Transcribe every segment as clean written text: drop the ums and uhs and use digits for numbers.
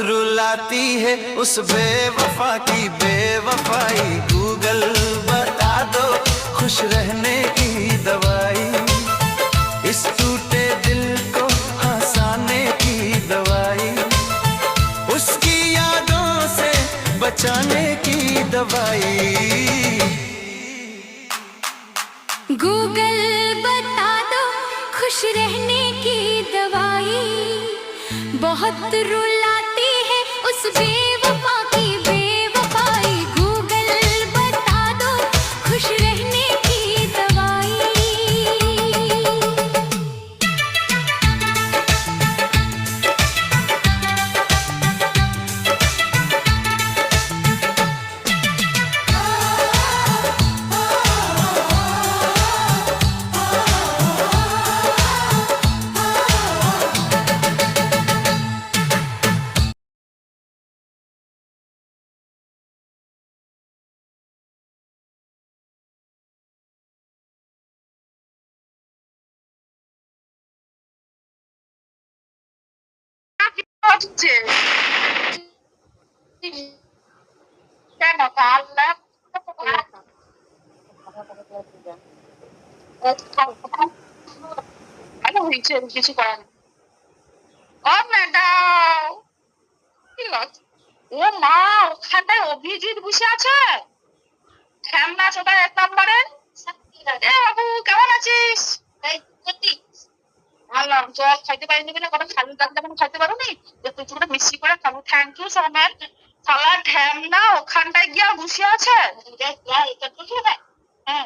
रुलाती है उस बेवफा की बेवफाई। गूगल बता दो खुश रहने की दवाई, इस टूटे दिल को हंसाने की दवाई, उसकी यादों से बचाने की दवाई। गूगल बता दो खुश रहने की दवाई, बहुत रुलाती है उस बेवफा की बेवफाई। गूगल बता दो खुश रहने की दवाई। কেন কাল ভালো হয়েছে, কিছু করার নেই। ও ম্যাডাম, ও মা, ওখানটায় অভিজিৎ বসে আছে, ঠ্যামনা চোদা 1 নম্বরে। এ বাবু, কেমন আছিস? ভালো। জল খাইতে পারিনি বলে কটা খালু ডাক যেমন খাইতে পারো নি, তুই ছোট মিষ্টি করে খাবো। Thank you so much. শালা ঠ্যামনা ওখানটায় গিয়া বসে আছে। হ্যাঁ,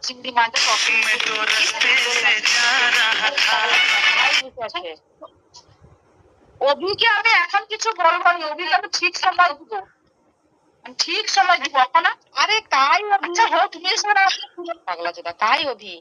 চিংড়ি মাছ অভিকে আমি এখন কিছু বলবো না, অভিকে আমি ঠিক সময় দিব, ঠিক সময় দিব। এখন আরে তাই আচ্ছা হোক, তুমি পাগলা চোদা, তাই অভি